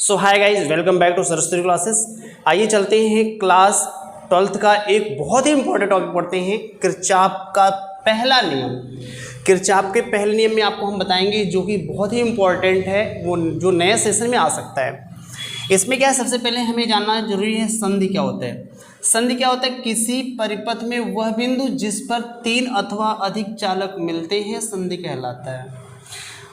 So hi guys, welcome back to Saraswati classes. आइए चलते हैं क्लास 12th का एक बहुत ही इंपॉर्टेंट टॉपिक पढ़ते हैं, किरचॉफ का पहला नियम। किरचॉफ के पहले नियम में आपको हम बताएंगे जो कि बहुत ही इंपॉर्टेंट है, वो जो नए सेशन में आ सकता है। इसमें क्या है, सबसे पहले हमें जानना जरूरी है संधि क्या होता है। संधि क्या होता है? किसी परिपथ में वह बिंदु जिस पर 3 अथवा अधिक चालक मिलते हैं संधि कहलाता है।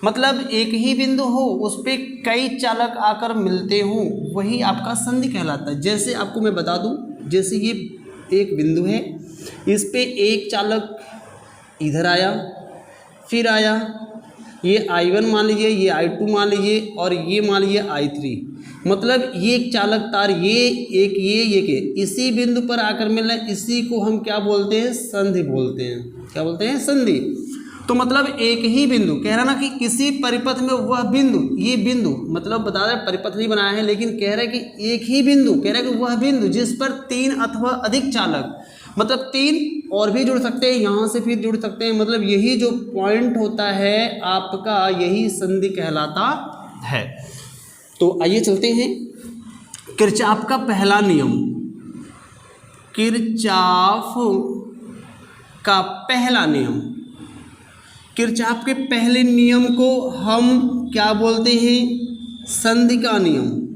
मतलब एक ही बिंदु हो, उस पर कई चालक आकर मिलते हों, वही आपका संधि कहलाता है। जैसे आपको मैं बता दूं, जैसे ये एक बिंदु है, इस पे एक चालक इधर आया, फिर आया, ये I1 मान लीजिए, ये I2 मान लीजिए, और ये मान लीजिए I3। मतलब ये एक चालक तार, ये एक, ये के इसी बिंदु पर आकर मिल रहे हैं, इसी को हम क्या बोलते हैं? संधि बोलते हैं। क्या बोलते हैं? संधि। तो मतलब एक ही बिंदु, कह रहा ना कि किसी परिपथ में वह बिंदु, ये बिंदु मतलब बता रहे परिपथ नहीं बनाया है, लेकिन कह रहा है कि एक ही बिंदु, कह रहा है कि वह बिंदु जिस पर 3 अथवा अधिक चालक, मतलब 3 और भी जुड़ सकते हैं, यहाँ से फिर जुड़ सकते हैं, मतलब यही जो पॉइंट होता है आपका, यही संधि कहलाता है। तो आइए चलते हैं किरचॉफ का पहला नियम। किरचॉफ का पहला नियम, किरचॉफ के पहले नियम को हम क्या बोलते हैं? संधि का नियम।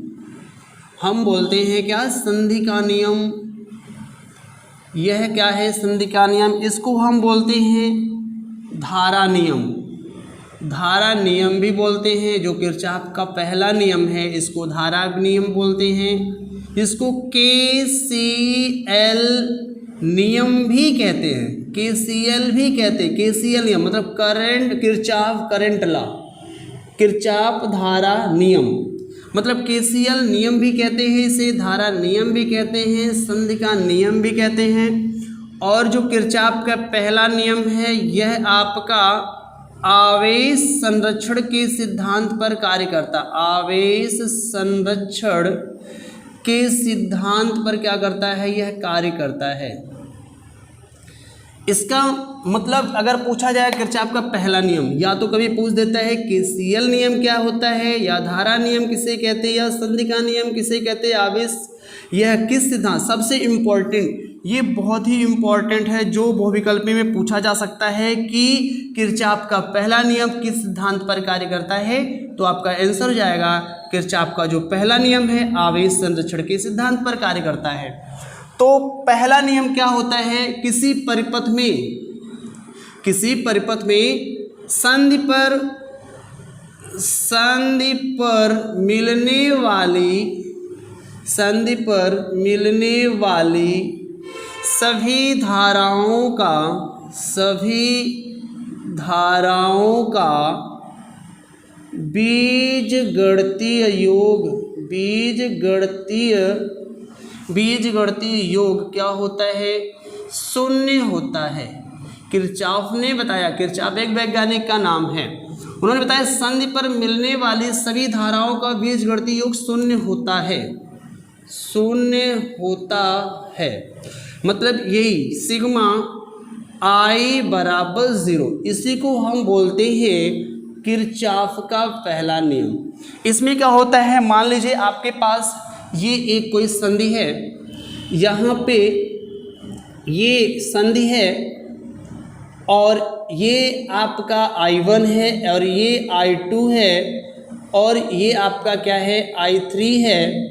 हम बोलते हैं क्या? संधि का नियम। यह क्या है? संधि का नियम। इसको हम बोलते हैं धारा नियम। धारा नियम भी बोलते हैं। जो किरचॉफ का पहला नियम है, इसको धारा नियम बोलते हैं। इसको KCL नियम भी कहते हैं। KCL भी कहते हैं। KCL नियम मतलब current, Kirchhoff current law, Kirchhoff धारा नियम, मतलब KCL नियम भी कहते हैं इसे, धारा नियम भी कहते हैं, संधि का नियम भी कहते हैं। और जो किरचॉफ का पहला नियम है, यह आपका आवेश संरक्षण के सिद्धांत पर कार्य करता। आवेश संरक्षण के सिद्धांत पर क्या करता है? यह कार्य करता है। इसका मतलब अगर पूछा जाए किरचॉफ का पहला नियम, या तो कभी पूछ देता है KCL नियम क्या होता है, या धारा नियम किसे कहते हैं, या संधि का नियम किसे कहते हैं, आवेश यह किस सिद्धांत। सबसे इम्पोर्टेंट, ये बहुत ही इम्पोर्टेंट है, जो बहुविकल्प में पूछा जा सकता है कि किरचॉफ का पहला नियम किस सिद्धांत पर कार्य करता है। तो आपका आंसर हो जाएगा किरचॉफ का जो पहला नियम है, आवेश संरक्षण के सिद्धांत पर कार्य करता है। तो पहला नियम क्या होता है? किसी परिपथ में संधि पर मिलने वाली सभी धाराओं का बीजगणितीय योग क्या होता है? शून्य होता है। किरचॉफ ने बताया, किरचॉफ एक वैज्ञानिक का नाम है, उन्होंने बताया संधि पर मिलने वाली सभी धाराओं का बीजगणितीय योग शून्य होता है। शून्य होता है मतलब यही सिग्मा I बराबर 0, इसी को हम बोलते हैं किरचॉफ का पहला नियम। इसमें क्या होता है? मान लीजिए आपके पास ये एक कोई संधि है, यहाँ पे ये संधि है, और ये आपका I1 है, और ये I2 है, और ये आपका क्या है? I3 है,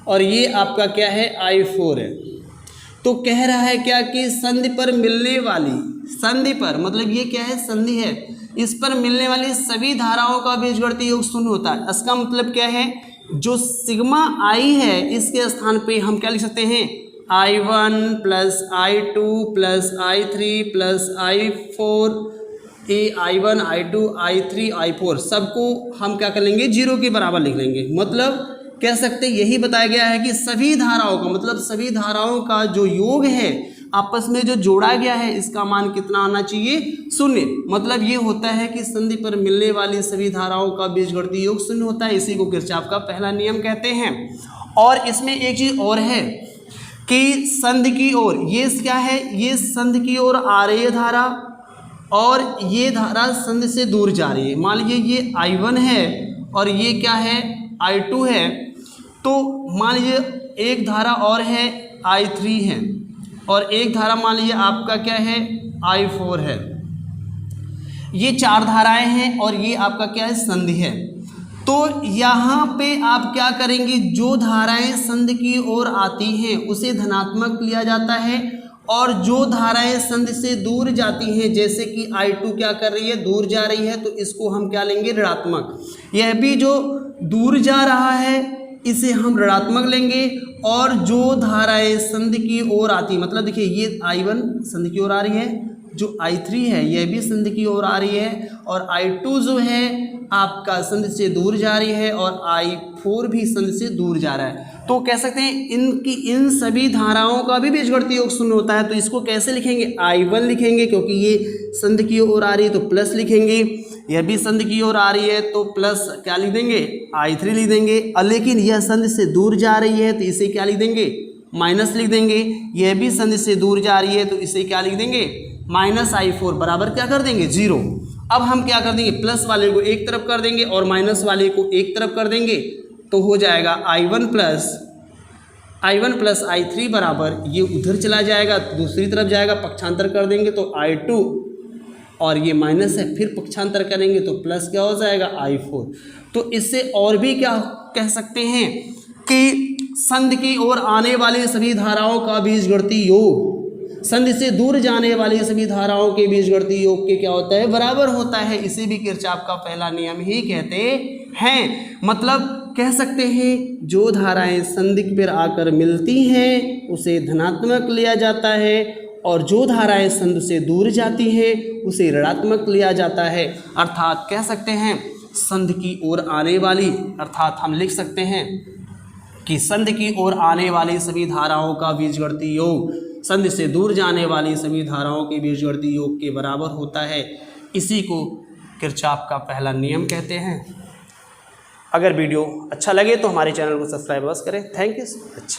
और ये आपका क्या है? I4 है। तो कह रहा है क्या कि संधि पर मिलने वाली, संधि पर मतलब ये क्या है? संधि है, इस पर मिलने वाली सभी धाराओं का बीजगणितीय योग शून्य होता है। इसका मतलब क्या है? जो सिग्मा I है, इसके स्थान पे हम क्या लिख सकते हैं? I1 plus I2 plus I3 plus I4, I1 I2 I3 I4 सबको हम क्या कर लेंगे? 0 के बराबर लिख लेंगे। मतलब कह सकते यही बताया गया है कि सभी धाराओं का, मतलब सभी धाराओं का जो योग है, आपस में जो जोड़ा गया है, इसका मान कितना आना चाहिए? शून्य। मतलब ये होता है कि संधि पर मिलने वाली सभी धाराओं का बीजगणितीय योग शून्य होता है। इसी को किरचॉफ का पहला नियम कहते हैं। और इसमें एक चीज और है कि संधि की ओर, ये क्या है? ये संधि की ओर आ रही है धारा, और ये धारा संधि से दूर जा रही है। मान लीजिए ये I1 है और ये क्या है I2 है, तो मान लीजिए एक धारा और है I3 है, और एक धारा मान लीजिए आपका क्या है I4 है। ये 4 धाराएं हैं और ये आपका क्या है संधि है। तो यहाँ पे आप क्या करेंगे, जो धाराएं संधि की ओर आती हैं उसे धनात्मक लिया जाता है, और जो धाराएं संधि से दूर जाती हैं, जैसे कि I2 क्या कर रही है, दूर जा रही है, तो इसको हम क्या लेंगे, ऋणात्मक। यह भी जो दूर जा रहा है इसे हम ऋणात्मक लेंगे, और जो धाराएं संधि की ओर आती, मतलब देखिए ये I1 संधि की ओर आ रही है, जो I3 है यह भी संधि की ओर आ रही है, और I2 जो है आपका संधि से दूर जा रही है, और I4 भी संधि से दूर जा रहा है। तो कह सकते हैं इन सभी धाराओं का भी बीजगणितीय योग शून्य होता है। तो इसको कैसे लिखेंगे, I1 लिखेंगे, क्योंकि ये संधि की ओर आ रही है तो प्लस लिखेंगे, यह भी संधि की ओर आ रही है तो प्लस क्या लिख देंगे, I3 लिख देंगे। लेकिन यह संधि से दूर जा रही है तो इसे क्या लिख देंगे, माइनस लिख देंगे। यह भी संधि से दूर जा रही है तो इसे क्या लिख देंगे, माइनस I4 बराबर क्या कर देंगे, 0। अब हम क्या कर देंगे, प्लस वाले को एक तरफ कर देंगे और माइनस वाले को एक तरफ कर देंगे, तो हो जाएगा I1 प्लस I3 बराबर, ये उधर चला जाएगा दूसरी तरफ जाएगा, पक्षांतर कर देंगे तो I2, और ये माइनस है, फिर पक्षांतर करेंगे तो प्लस क्या हो जाएगा, I4। तो इससे और भी क्या कह सकते हैं कि संधि की ओर आने वाली सभी धाराओं का बीजगणितीय योग संधि से दूर जाने वाली सभी धाराओं के बीजगणितीय योग के क्या होता है, बराबर होता है। इसे भी किरचॉफ का पहला नियम ही कहते हैं। मतलब कह सकते हैं जो धाराएं संधि पर आकर मिलती हैं उसे धनात्मक लिया जाता है, और जो धाराएं संधि से दूर जाती हैं उसे ऋणात्मक लिया जाता है। अर्थात कह सकते हैं संधि की ओर आने वाली, अर्थात हम लिख सकते हैं कि संधि की ओर आने वाली सभी धाराओं का बीजगणितीय योग संधि से दूर जाने वाली सभी धाराओं के बीजगणितीय योग के बराबर होता है। इसी को किरचॉफ का पहला नियम कहते हैं। अगर वीडियो अच्छा लगे तो हमारे चैनल को सब्सक्राइब अवश्य करें। Thank you so much.